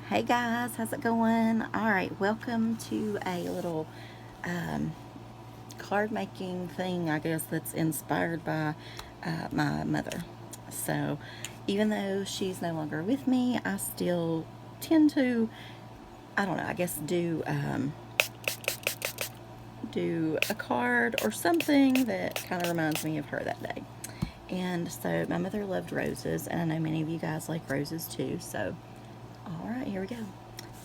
Hey guys, how's it going? Alright, welcome to a little card making thing, I guess, that's inspired by my mother. So, even though she's no longer with me, I still tend to, I don't know, I guess do a card or something that kind of reminds me of her that day. And so, my mother loved roses, and I know many of you guys like roses too, so alright, here we go.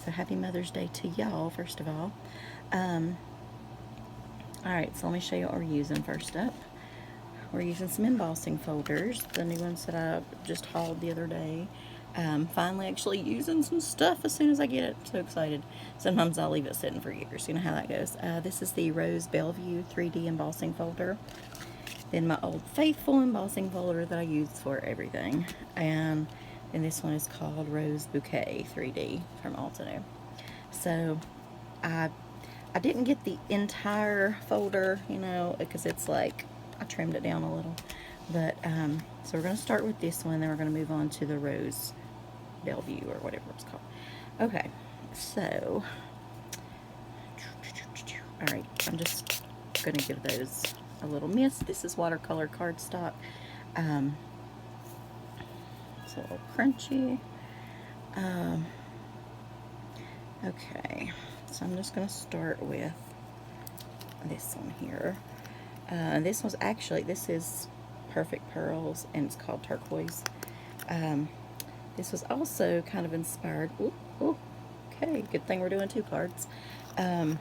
So happy Mother's Day to y'all, first of all. Um, Alright, so let me show you what we're using first up. We're using some embossing folders, the new ones that I just hauled the other day. Finally actually using some stuff as soon as I get it. So excited. Sometimes I'll leave it sitting for years. You know how that goes. This is the Rose Bellevue 3D embossing folder. Then my old faithful embossing folder that I use for everything. And this one is called Rose Bouquet 3D from Altanew. So I didn't get the entire folder, you know, because it's like I trimmed it down a little. But so we're going to start with this one, then we're going to move on to the Rose Bellevue or whatever it's called. Okay, so all right, I'm just going to give those a little miss. This is watercolor cardstock. It's a little crunchy. Okay, so I'm just going to start with this one here. This is Perfect Pearls, and it's called Turquoise. This was also kind of inspired. Okay, good thing we're doing two cards. By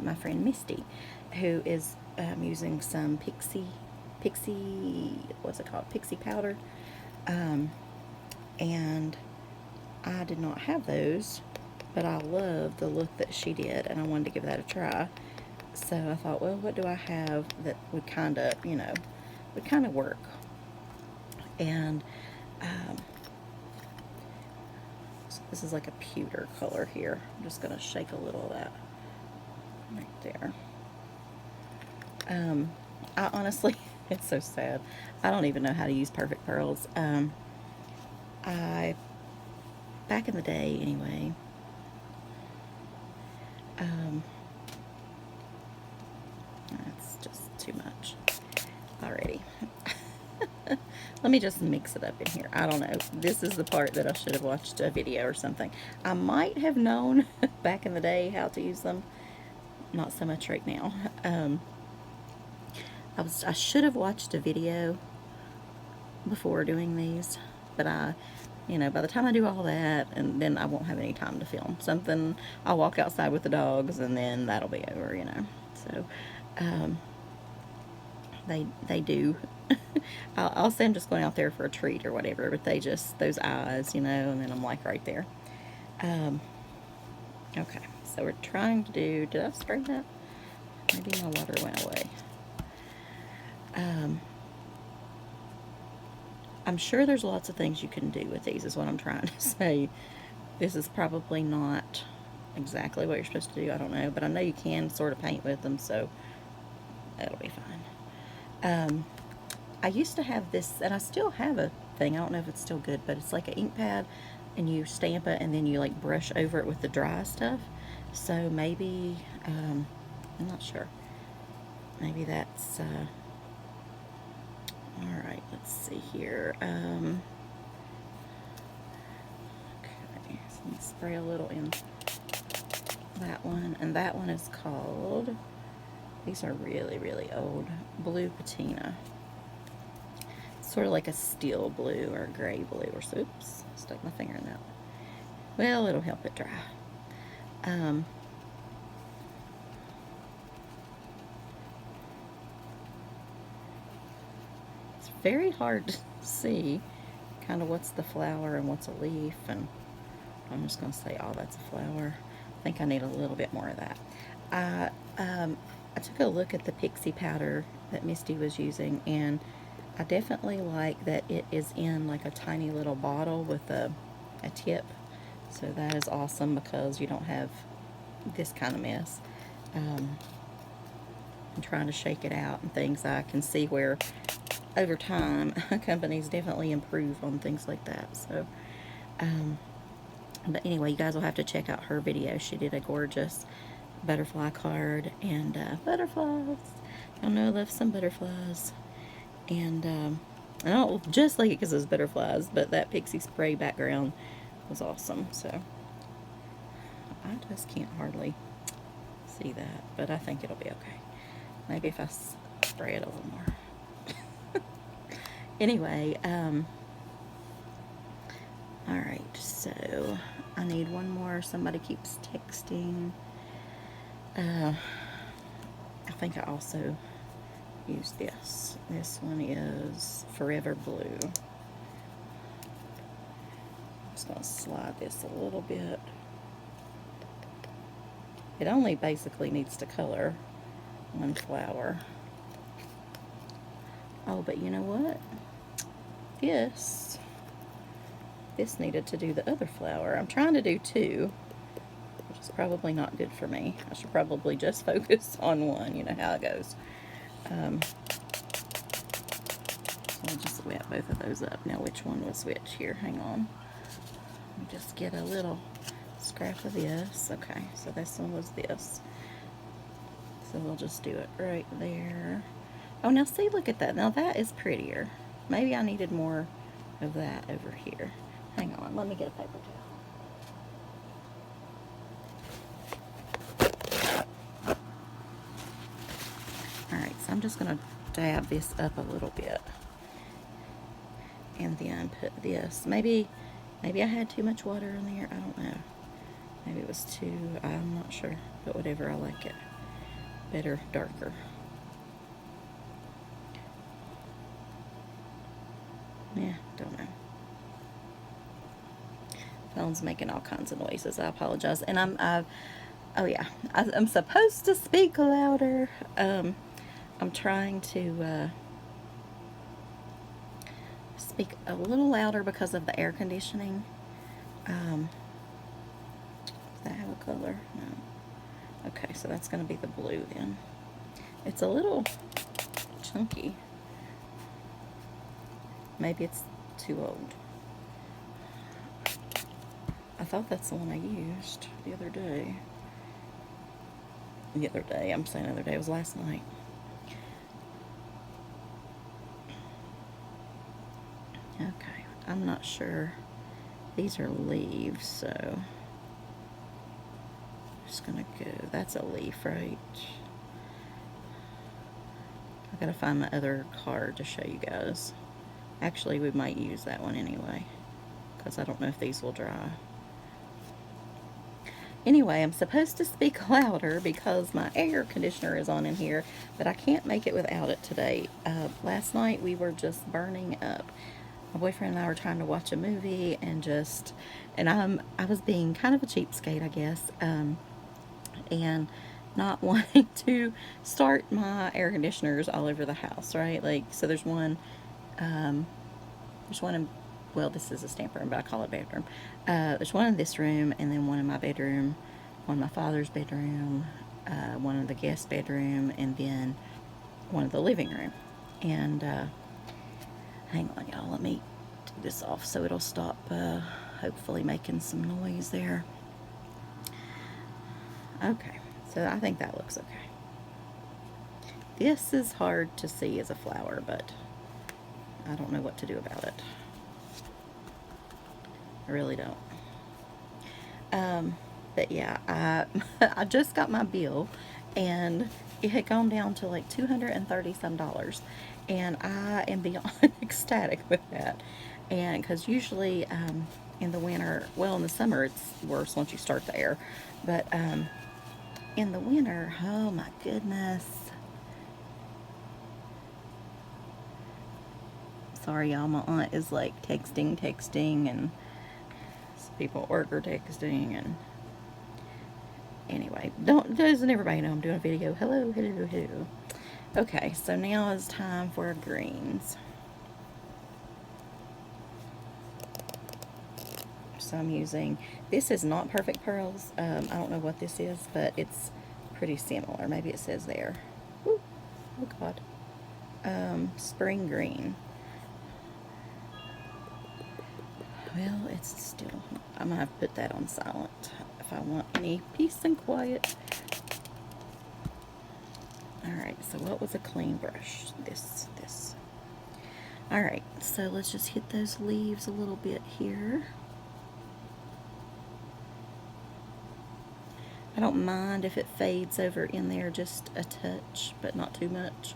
my friend Misty, who is using some pixie, what's it called? Pixie powder. And I did not have those, but I love the look that she did, and I wanted to give that a try. So I thought, well, what do I have that would kind of, would kind of work? And so this is like a pewter color here. I'm just going to shake a little of that right there. I honestly, it's so sad. I don't even know how to use Perfect Pearls. Back in the day, anyway, that's just too much already. Let me just mix it up in here. I don't know. This is the part that I should have watched a video or something. I might have known back in the day how to use them. Not so much right now. I should have watched a video before doing these, but by the time I do all that, and then I won't have any time to film something. I'll walk outside with the dogs, and then that'll be over, So, they do. I'll say I'm just going out there for a treat or whatever, but those eyes, and then I'm like right there. Okay, so we're trying to do, did I spray that? Maybe my water went away. I'm sure there's lots of things you can do with these, is what I'm trying to say. This is probably not exactly what you're supposed to do, I don't know, but I know you can sort of paint with them, so that'll be fine. I used to have this, and I still have a thing, I don't know if it's still good, but it's like an ink pad, and you stamp it, and then you like brush over it with the dry stuff. So maybe, I'm not sure. Maybe that's, alright, let's see here. Okay, so let me spray a little in that one, and that one is called, these are really, really old, Blue Patina. Sort of like a steel blue or gray blue, or oops, stuck my finger in that. Well, it'll help it dry. It's very hard to see kind of what's the flower and what's a leaf, and I'm just going to say, oh, that's a flower. I think I need a little bit more of that. I took a look at the pixie powder that Misty was using, and I definitely like that it is in like a tiny little bottle with a tip. So that is awesome, because you don't have this kind of mess. I'm trying to shake it out and things. I can see where over time companies definitely improve on things like that. So But anyway, you guys will have to check out her video. She did a gorgeous butterfly card, and butterflies. Y'all know I love some butterflies. And I don't just like it because it's butterflies, but that pixie spray background was awesome. So I just can't hardly see that, but I think it'll be okay. Maybe if I spray it a little more. Anyway, alright, so I need one more. Somebody keeps texting. I think I also use this. This one is Forever Blue. I'm just going to slide this a little bit. It only basically needs to color one flower. Oh, but you know what? This needed to do the other flower. I'm trying to do two, which is probably not good for me. I should probably just focus on one. You know how it goes. So I'll just wet both of those up. Now, which one was which here? Hang on. Let me just get a little scrap of this. Okay, so this one was this. So we'll just do it right there. Oh, now see, look at that. Now that is prettier. Maybe I needed more of that over here. Hang on, let me get a paper towel. Alright, so I'm just going to dab this up a little bit. And then put this. Maybe I had too much water in there. I don't know. Maybe it was too, I'm not sure. But whatever, I like it better, darker. Yeah, don't know. Phone's making all kinds of noises. I apologize. And I'm supposed to speak louder. I'm trying to speak a little louder because of the air conditioning. Does that have a color? No. Okay, so that's going to be the blue then. It's a little chunky. Maybe it's too old. I thought that's the one I used the other day. I'm saying the other day, it was last night. Okay, I'm not sure. These are leaves, so I'm just gonna go, that's a leaf, right? I gotta find my other card to show you guys. Actually, we might use that one anyway, because I don't know if these will dry. Anyway, I'm supposed to speak louder because my air conditioner is on in here, but I can't make it without it today. Last night we were just burning up. My boyfriend and I were trying to watch a movie and I was being kind of a cheapskate, I guess, and not wanting to start my air conditioners all over the house, right? Like, so there's one in, well, this is a stamp room, but I call it bedroom. There's one in this room, and then one in my bedroom, one in my father's bedroom, one in the guest bedroom, and then one in the living room. And hang on, y'all, let me take this off so it'll stop hopefully making some noise there. Okay, so I think that looks okay. This is hard to see as a flower, but I don't know what to do about it. I really don't. But yeah, I just got my bill, and it had gone down to like $230 some, and I am beyond ecstatic with that. And because usually in the winter, well, in the summer it's worse once you start the air, but in the winter, oh my goodness. Sorry, y'all, my aunt is like texting, and people at work are texting, and anyway, doesn't everybody know I'm doing a video? Hello. Okay, so now it's time for greens. So I'm using, this is not Perfect Pearls. I don't know what this is, but it's pretty similar. Maybe it says there. Ooh, oh God. Spring green. Well, it's still, I'm gonna have to put that on silent if I want any peace and quiet. Alright, so what was a clean brush? This. Alright, so let's just hit those leaves a little bit here. I don't mind if it fades over in there just a touch, but not too much.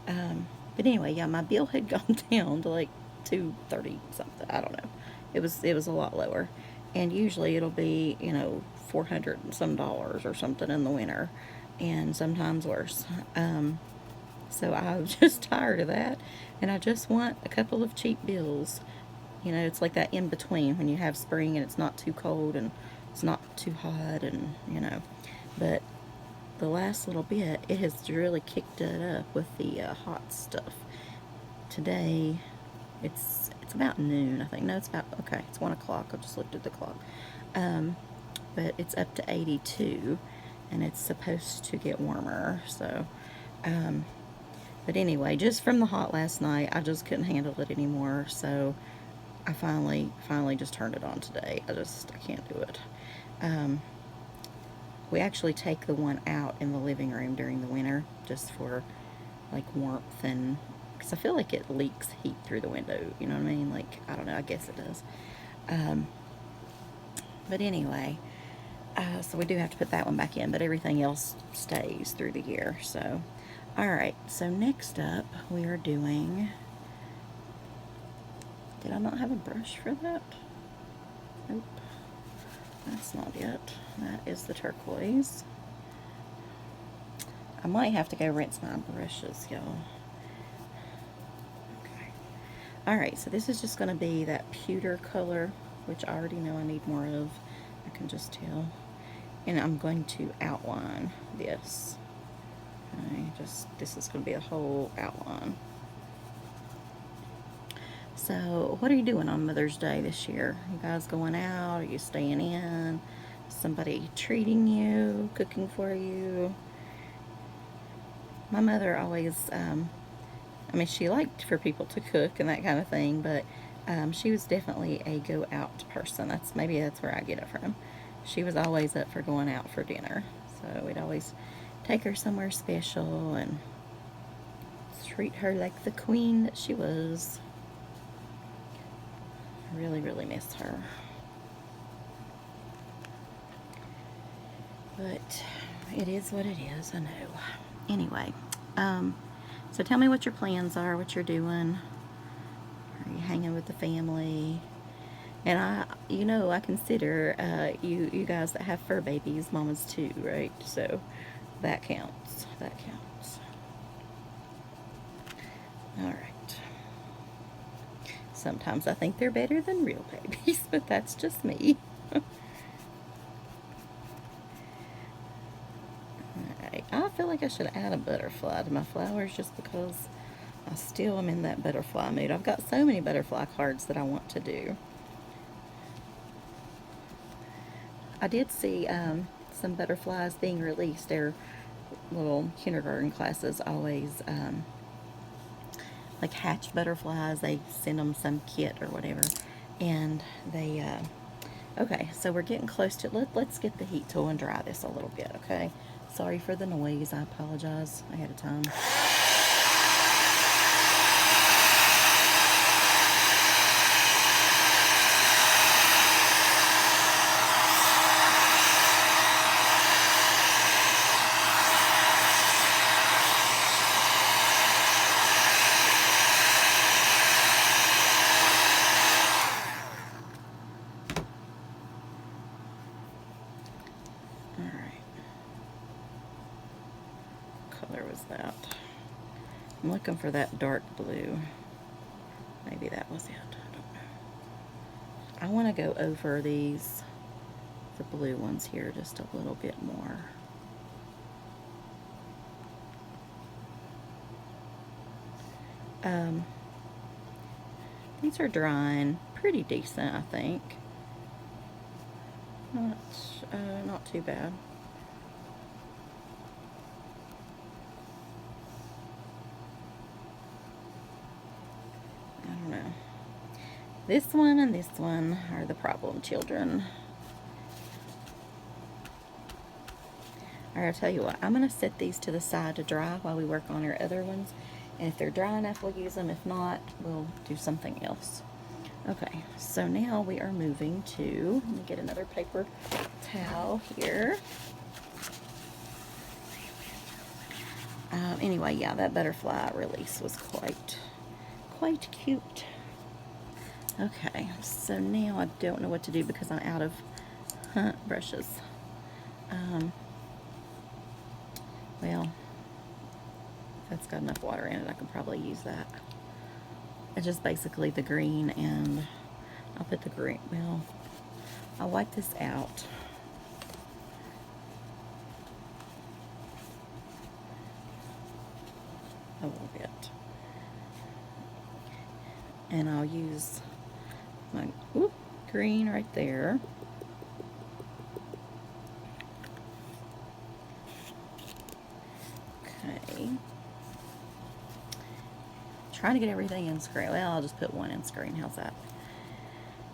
But anyway, yeah, my bill had gone down to like $230 something. I don't know. It was a lot lower, and usually it'll be, you know, $400 and some or something in the winter, and sometimes worse. So I was just tired of that, and I just want a couple of cheap bills. You know, it's like that in between when you have spring and it's not too cold and it's not too hot, and you know, but the last little bit, it has really kicked it up with the hot stuff. Today, it's about noon, I think. No, it's about, okay, it's 1 o'clock. I just looked at the clock. But it's up to 82, and it's supposed to get warmer. So, but anyway, just from the hot last night, I just couldn't handle it anymore. So I finally just turned it on today. I can't do it. We actually take the one out in the living room during the winter just for like warmth, and because I feel like it leaks heat through the window, you know what I mean? Like, I don't know, I guess it does. But anyway, so we do have to put that one back in, but everything else stays through the year. So, alright, so next up we are doing, did I not have a brush for that? Nope. That's not it. That is the turquoise. I might have to go rinse my brushes, y'all. Okay. Alright, so this is just going to be that pewter color, which I already know I need more of. I can just tell. And I'm going to outline this. Okay, this is going to be a whole outline. So, what are you doing on Mother's Day this year? You guys going out? Are you staying in? Somebody treating you? Cooking for you? My mother always, I mean, she liked for people to cook and that kind of thing, but she was definitely a go-out person. Maybe that's where I get it from. She was always up for going out for dinner. So, we'd always take her somewhere special and treat her like the queen that she was. I really, really miss her. But it is what it is, I know. Anyway, so tell me what your plans are, what you're doing. Are you hanging with the family? And I consider you guys that have fur babies mamas too, right? So that counts. That counts. All right. Sometimes I think they're better than real babies, but that's just me. Alright, I feel like I should add a butterfly to my flowers just because I still am in that butterfly mood. I've got so many butterfly cards that I want to do. I did see some butterflies being released. Their little kindergarten classes always like hatch butterflies. They send them some kit or whatever, and they okay, so we're getting close to it. Let's get the heat tool and dry this a little bit. Okay, sorry for the noise. I apologize ahead of time. I'm looking for that dark blue. Maybe that was it. I don't know. I want to go over the blue ones here just a little bit more. These are drying pretty decent, I think. Not too bad. This one and this one are the problem children. Alright, I'll tell you what, I'm going to set these to the side to dry while we work on our other ones. And if they're dry enough, we'll use them. If not, we'll do something else. Okay, so now we are moving to, let me get another paper towel here. Anyway, yeah, that butterfly release was quite cute. Okay, so now I don't know what to do because I'm out of brushes. Well, if that's got enough water in it, I can probably use that. It's just basically the green, and I'll put the green, well, I'll wipe this out. A little bit. And I'll use my green right there. Okay. Trying to get everything in screen. Well, I'll just put one in screen. How's that?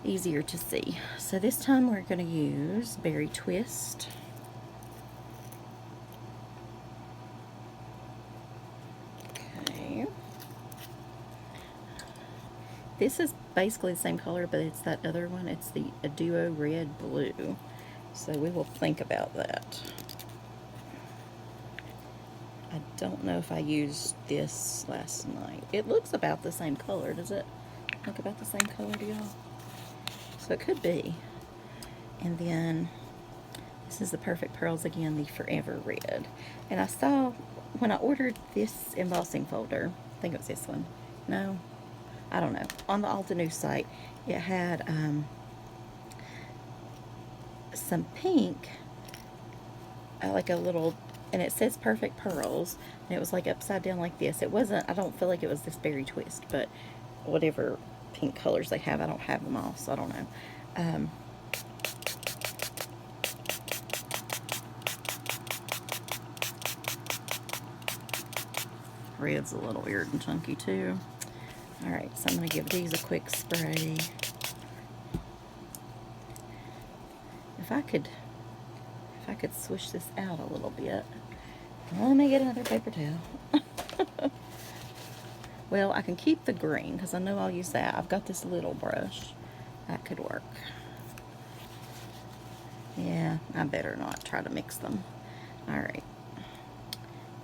Easier to see. So this time we're going to use Berry Twist. Okay. This is basically the same color, but it's that other one. It's the Duo Red Blue. So we will think about that. I don't know if I used this last night. It looks about the same color. Does it look about the same color to y'all? So it could be. And then this is the Perfect Pearls again, the Forever Red. And I saw when I ordered this embossing folder, I think it was this one. No, I don't know. On the Altanew site, it had some pink, like a little, and it says Perfect Pearls, and it was like upside down like this. It wasn't, I don't feel like it was this Berry Twist, but whatever pink colors they have, I don't have them all, so I don't know. Red's a little weird and chunky too. Alright, so I'm going to give these a quick spray. If I could swish this out a little bit. Well, let me get another paper towel. Well, I can keep the green because I know I'll use that. I've got this little brush. That could work. Yeah, I better not try to mix them. Alright.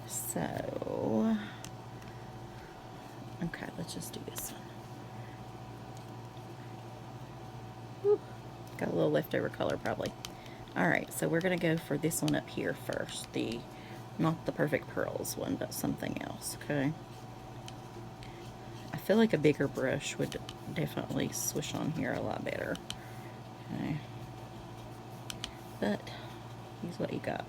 So, okay, let's just do this one. Whew, got a little leftover color probably. Alright, so we're going to go for this one up here first. Not the Perfect Pearls one, but something else, okay? I feel like a bigger brush would definitely swish on here a lot better. Okay. But, use what you got.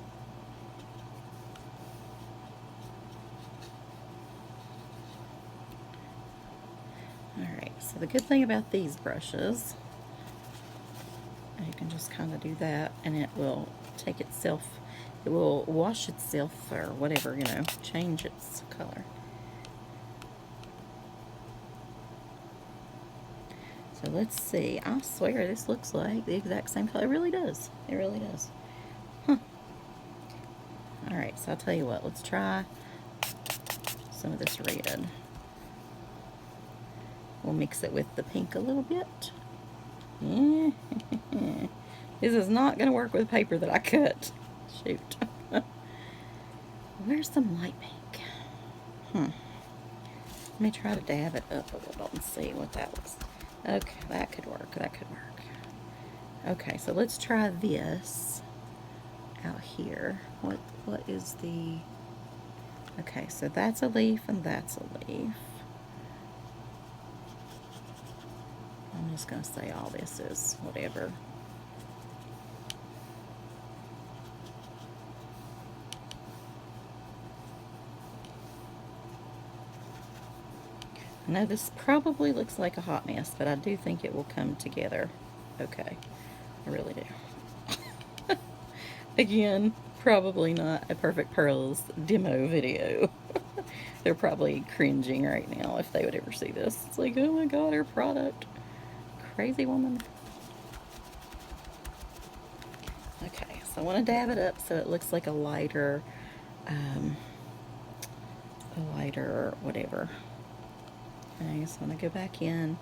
Alright, so the good thing about these brushes, you can just kind of do that and it will take itself, it will wash itself or whatever, you know, change its color. So let's see, I swear this looks like the exact same color. It really does. It really does. Huh. Alright, so I'll tell you what, let's try some of this red. We'll mix it with the pink a little bit. Yeah. This is not going to work with paper that I cut. Shoot. Where's some light pink? Let me try to dab it up a little and see what that looks. Okay, that could work. That could work. Okay, so let's try this out here. What is the... Okay, so that's a leaf and that's a leaf. I'm just going to say all this is whatever. I know this probably looks like a hot mess, but I do think it will come together okay. I really do. Again, probably not a Perfect Pearls demo video. They're probably cringing right now if they would ever see this. It's like, oh my god, our product. crazy woman? Okay, so I want to dab it up so it looks like a lighter whatever. Okay, so I'm going to go back in,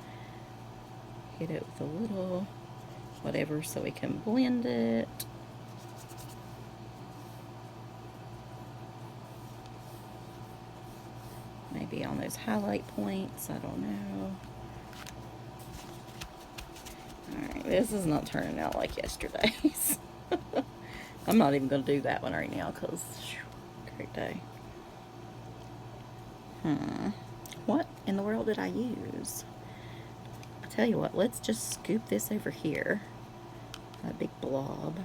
hit it with a little whatever so we can blend it. Maybe on those highlight points, I don't know. Alright, this is not turning out like yesterday's. I'm not even going to do that one right now because, great day. What in the world did I use? I tell you what, let's just scoop this over here. A big blob.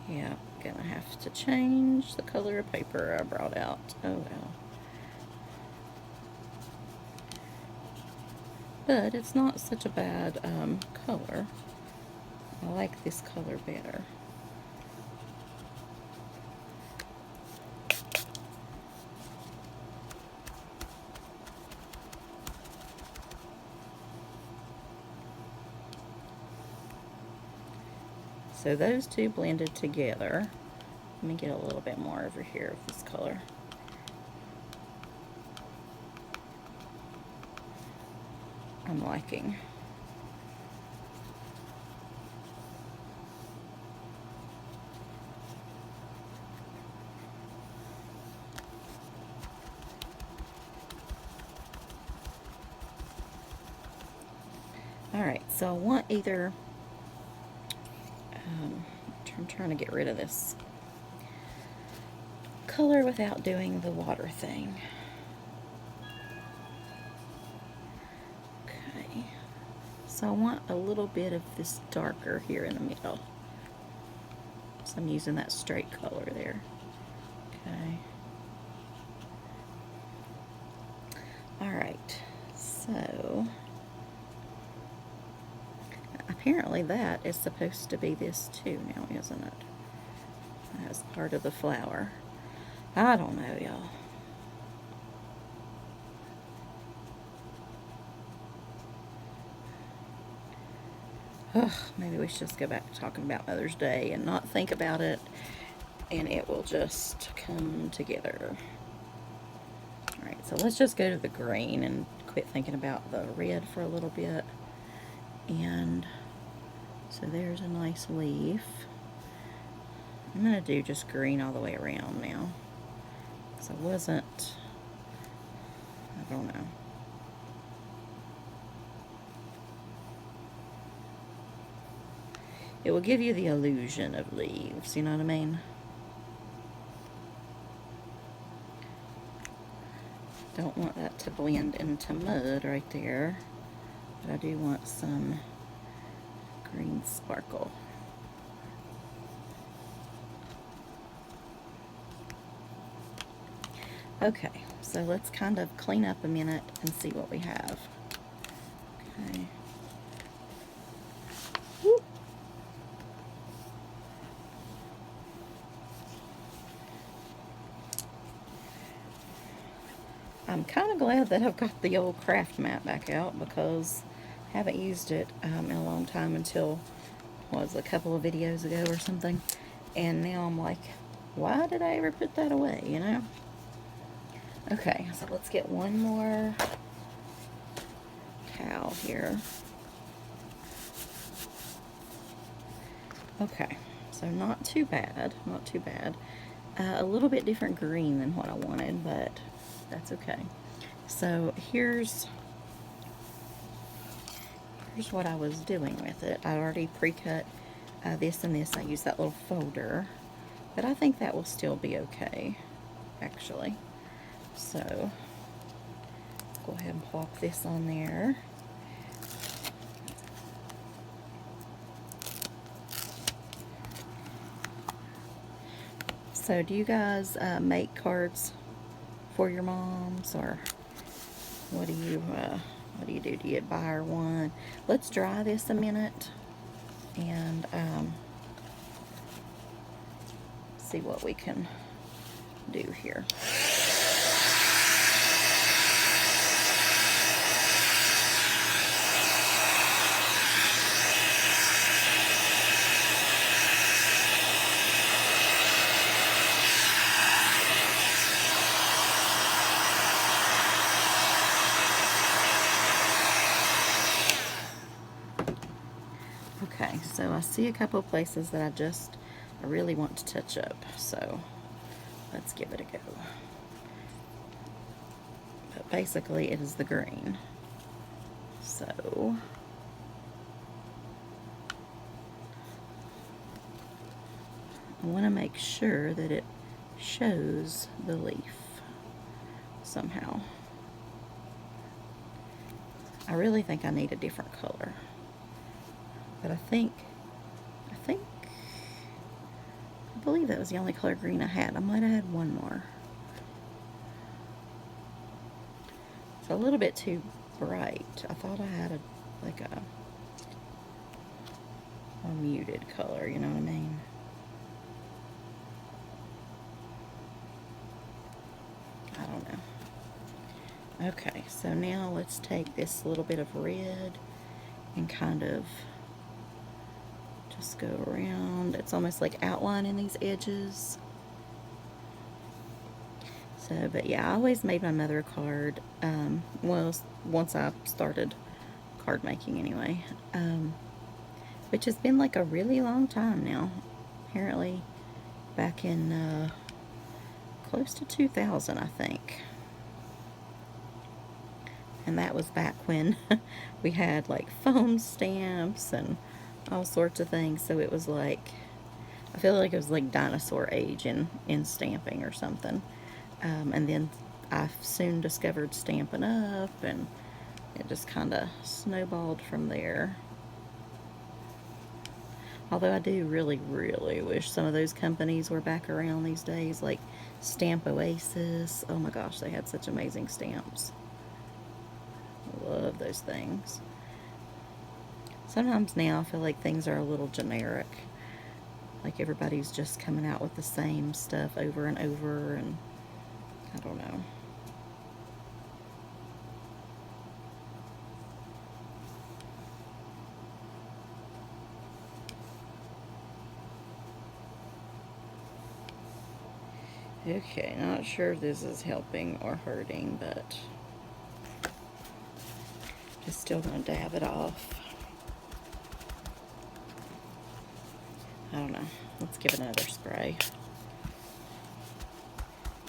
Yeah, gonna have to change the color of paper I brought out. Oh well. But it's not such a bad color. I like this color better. So those two blended together. Let me get a little bit more over here of this color. I'm liking. Alright, so I want either, I'm trying to get rid of this color without doing the water thing. Okay, so I want a little bit of this darker here in the middle. So I'm using that straight color there. Okay. Alright, so apparently that is supposed to be this too now, isn't it? As part of the flower. I don't know, y'all. Maybe we should just go back to talking about Mother's Day and not think about it, and it will just come together. Alright, so let's just go to the green and quit thinking about the red for a little bit. And so there's a nice leaf. I'm going to do just green all the way around now. Because I wasn't, I don't know. It will give you the illusion of leaves, you know what I mean? Don't want that to blend into mud right there. But I do want some green sparkle. Okay, so let's kind of clean up a minute and see what we have. Okay. Woo. I'm kind of glad that I've got the old craft mat back out because I haven't used it in a long time until, what was it, a couple of videos ago or something. And now I'm like, why did I ever put that away, you know? Okay, so let's get one more cow here. Okay, so not too bad, not too bad. A little bit different green than what I wanted, but that's okay. So here's what I was doing with it. I already pre-cut this and this. I used that little folder, but I think that will still be okay, actually. So go ahead and plop this on there. So do you guys make cards for your moms, or what do you do? Do you buy her one? Let's dry this see what we can do here. Okay, so I see a couple of places that I really want to touch up, so let's give it a go. But basically it is the green. So I want to make sure that it shows the leaf somehow. I really think I need a different color. But I believe that was the only color green I had. I might have had one more. It's a little bit too bright. I thought I had a muted color, you know what I mean? I don't know. Okay, so now let's take this little bit of red and kind of just go around. It's almost like outlining these edges. So, but yeah, I always made my mother a card. Well, once I started card making anyway. Which has been like a really long time now. Apparently back in close to 2000, I think. And that was back when we had like foam stamps and all sorts of things. So it was like, I feel like it was like dinosaur age in stamping or something. And then I soon discovered Stampin' Up, and it just kind of snowballed from there. Although I do really, really wish some of those companies were back around these days, like Stamp Oasis. Oh my gosh, they had such amazing stamps. I love those things. Sometimes now I feel like things are a little generic. Like everybody's just coming out with the same stuff over and over, and I don't know. Okay, not sure if this is helping or hurting, but just still gonna dab it off. I don't know. Let's give it another spray.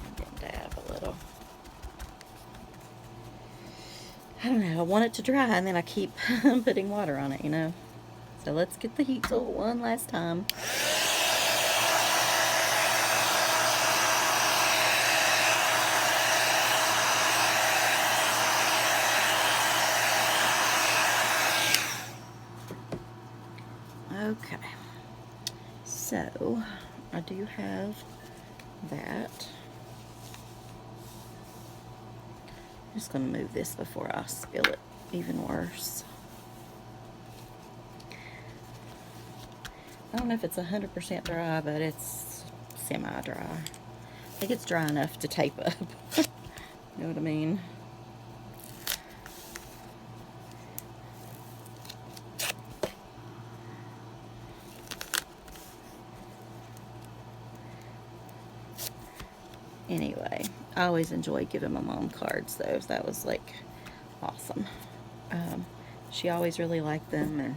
And then dab a little. I don't know. I want it to dry, and then I keep putting water on it, you know. So let's get the heat tool one last time. Okay, so I do have that. I'm just going to move this before I spill it even worse. I don't know if it's 100% dry, but it's semi-dry. I think it's dry enough to tape up. You know what I mean? Anyway, I always enjoyed giving my mom cards, though. So that was like awesome. She always really liked them,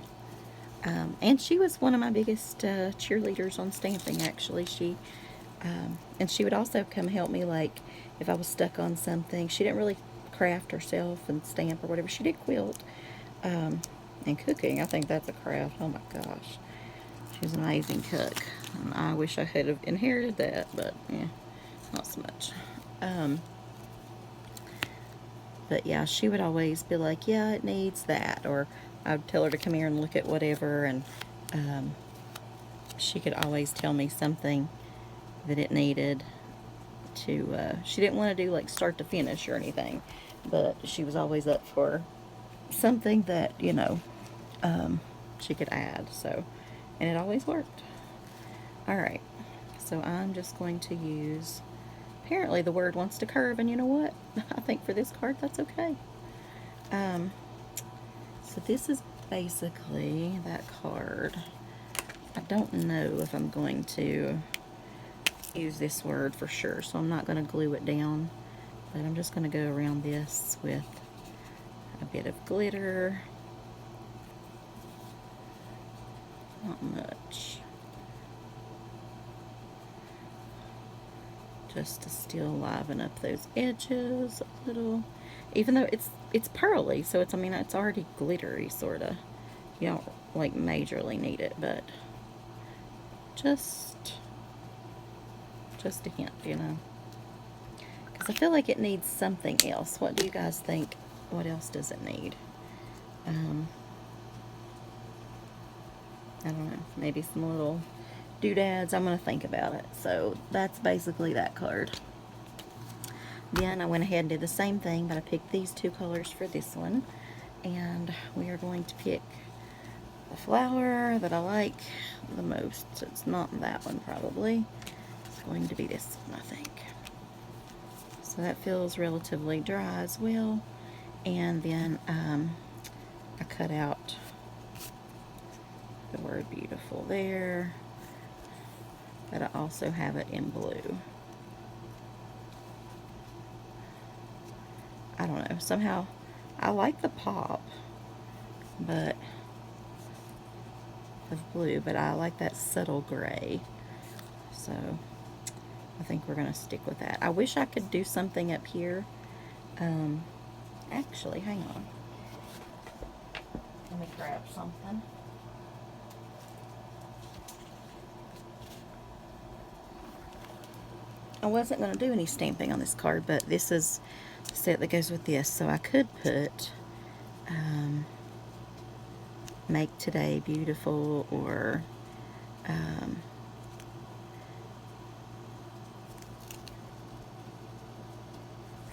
and she was one of my biggest cheerleaders on stamping. Actually, and she would also come help me, like if I was stuck on something. She didn't really craft herself and stamp or whatever. She did quilt and cooking. I think that's a craft. Oh my gosh, she was an amazing cook, and I wish I could have inherited that, but yeah. Not so much. But yeah, she would always be like, yeah, it needs that. Or I'd tell her to come here and look at whatever, and she could always tell me something that it needed to, she didn't want to do like start to finish or anything, but she was always up for something that, you know, she could add. So, and it always worked. Alright. So I'm just going to use, apparently the word wants to curve, and you know what? I think for this card that's okay. So this is basically that card. I don't know if I'm going to use this word for sure, so I'm not going to glue it down, but I'm just going to go around this with a bit of glitter. Not much. Just to still liven up those edges a little. Even though it's pearly, so it's, I mean, it's already glittery, sort of. You don't, like, majorly need it, but just a hint, you know. Because I feel like it needs something else. What do you guys think? What else does it need? I don't know. Maybe some little doodads. I'm going to think about it. So that's basically that card. Then I went ahead and did the same thing, but I picked these two colors for this one. And we are going to pick the flower that I like the most. So it's not that one probably. It's going to be this one, I think. So that feels relatively dry as well. And then I cut out the word beautiful there, but I also have it in blue. I don't know, somehow I like the pop but of blue, but I like that subtle gray, so I think we're gonna stick with that. I wish I could do something up here. Actually, hang on, let me grab something. I wasn't going to do any stamping on this card, but this is the set that goes with this. So I could put Make Today Beautiful, or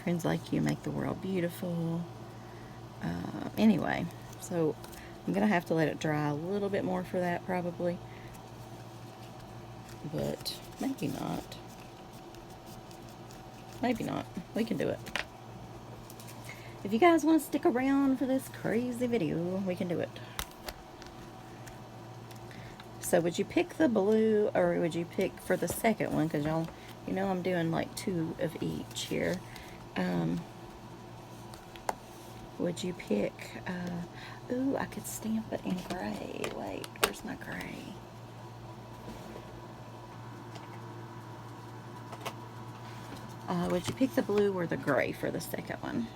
Friends Like You Make the World Beautiful. Anyway, so I'm going to have to let it dry a little bit more for that probably, but maybe not. Maybe not. We can do it. If you guys want to stick around for this crazy video, we can do it. So would you pick the blue, or would you pick for the second one? Because y'all, you know I'm doing like 2 of each here. Would you pick, ooh, I could stamp it in gray. Wait, where's my gray? Would you pick the blue or the gray for the second one?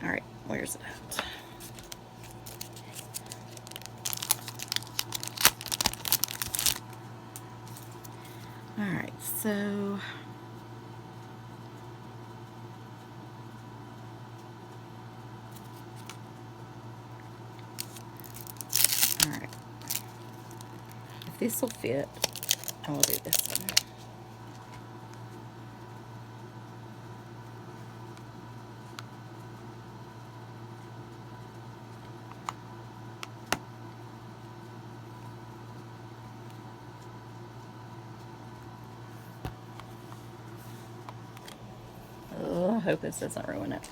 Alright, where's it at? Alright, so alright, if this will fit, I will do this one. I hope this doesn't ruin it.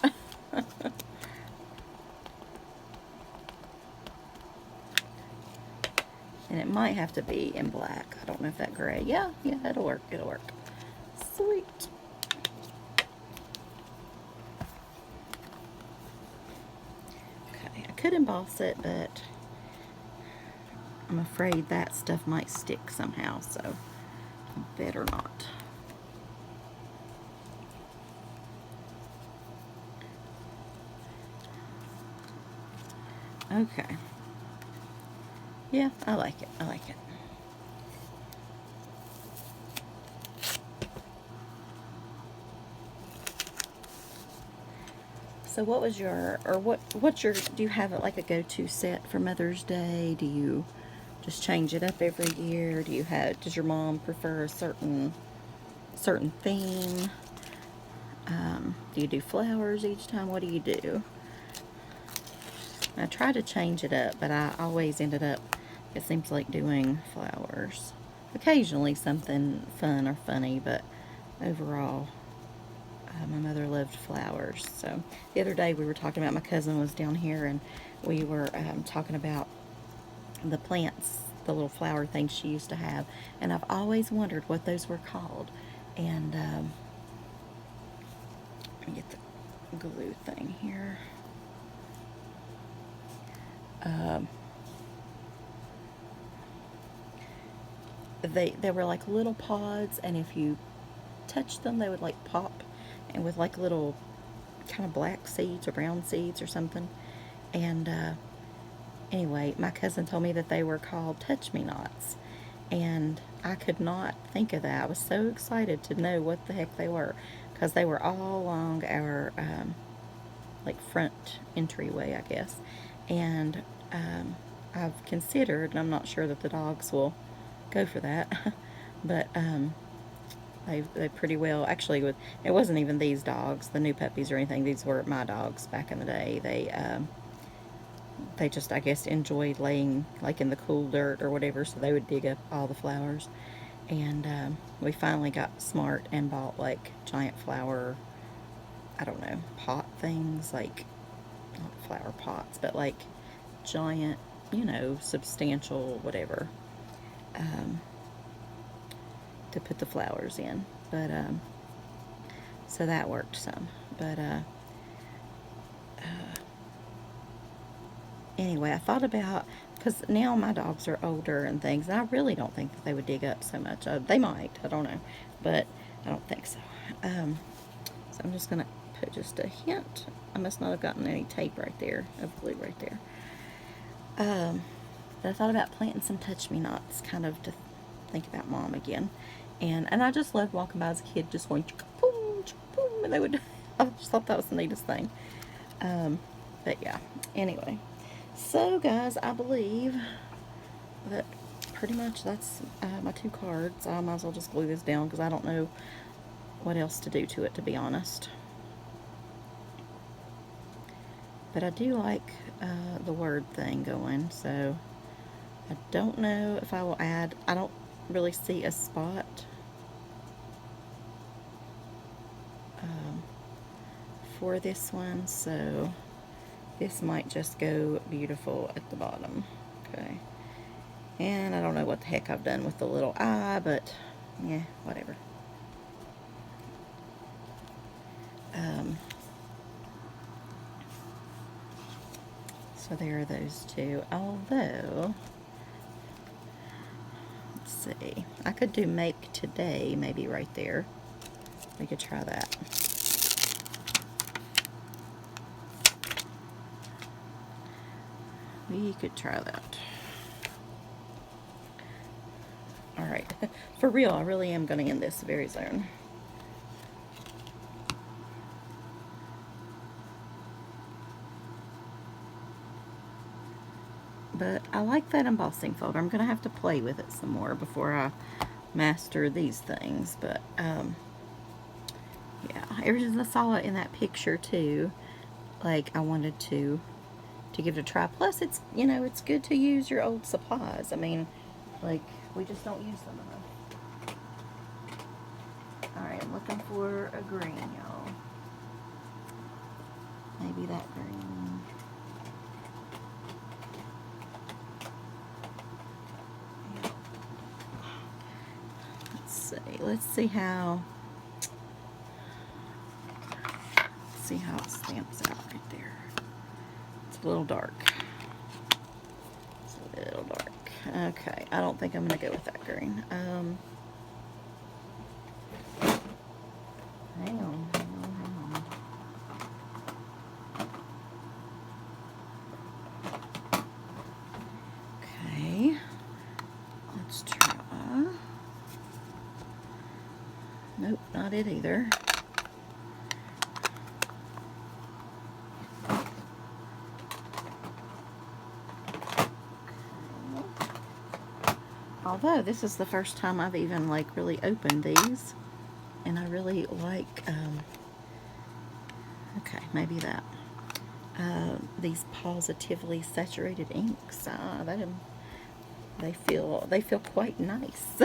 And it might have to be in black. I don't know if that gray. Yeah, it'll work. It'll work. Sweet. Okay, I could emboss it, but I'm afraid that stuff might stick somehow, so better not. Okay. Yeah, I like it. I like it. So what was your, or what's your, do you have like a go-to set for Mother's Day? Do you just change it up every year? Do you have, does your mom prefer a certain theme? Do you do flowers each time? What do you do? I try to change it up, but I always ended up it seems like doing flowers. Occasionally something fun or funny, but overall, my mother loved flowers. So the other day we were talking about, my cousin was down here, and we were talking about the plants, the little flower things she used to have, and I've always wondered what those were called. And let me get the glue thing here. They were like little pods, and if you touched them, they would like pop, and with like little kind of black seeds or brown seeds or something. And anyway, my cousin told me that they were called touch-me-nots, and I could not think of that. I was so excited to know what the heck they were, because they were all along our like front entryway, I guess. And I've considered, and I'm not sure that the dogs will go for that, but they pretty well, actually, with, it wasn't even these dogs, the new puppies or anything. These were my dogs back in the day. They just, I guess, enjoyed laying like in the cool dirt or whatever, so they would dig up all the flowers. And we finally got smart and bought like giant flower, I don't know, pot things, like not flower pots, but like giant, you know, substantial whatever, to put the flowers in. But so that worked some. But anyway, I thought about, because now my dogs are older and things, and I really don't think that they would dig up so much. They might, I don't know, but I don't think so. So I'm just gonna put just a hint. I must not have gotten any tape right there, of glue right there. But I thought about planting some touch-me-nots, kind of to think about Mom again. And I just loved walking by as a kid, just going boom, boom, and they would, I just thought that was the neatest thing. But yeah, anyway. So guys, I believe that pretty much that's my 2 cards. I might as well just glue this down, because I don't know what else to do to it, to be honest. But I do like the word thing going, so I don't know if I will add, I don't really see a spot for this one, so this might just go beautiful at the bottom. Okay. And I don't know what the heck I've done with the little eye, but yeah, whatever. So there are those 2. Although, let's see, I could do make today, maybe right there. We could try that. We could try that. Alright, for real, I really am going to end this very soon. But I like that embossing folder. I'm going to have to play with it some more before I master these things. But, yeah, ever since I saw it in that picture, too, like, I wanted to give it a try. Plus, it's, you know, it's good to use your old supplies. I mean, like, we just don't use them enough. Alright, I'm looking for a green, y'all. Maybe that green. Let's see how it stamps out right there. It's a little dark. It's a little dark. Okay, I don't think I'm gonna go with that green. Hang on. Okay, let's try. Nope, not it either. Although this is the first time I've even like really opened these, and I really like, okay, maybe that, these positively saturated inks. They feel quite nice.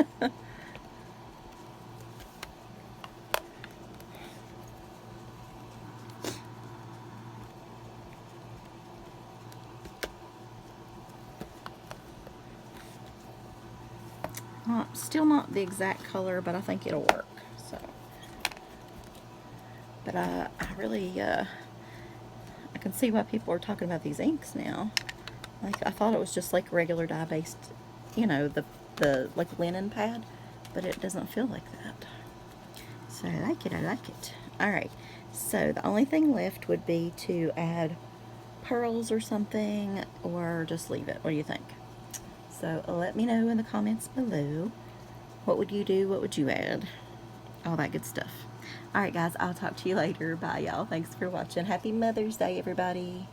Still not the exact color, but I think it'll work. So, but I really I can see why people are talking about these inks now. Like, I thought it was just like regular dye-based, you know, the like linen pad, but it doesn't feel like that. So I like it. I like it. All right. So the only thing left would be to add pearls or something, or just leave it. What do you think? So let me know in the comments below. What would you do? What would you add? All that good stuff. All right, guys. I'll talk to you later. Bye, y'all. Thanks for watching. Happy Mother's Day, everybody.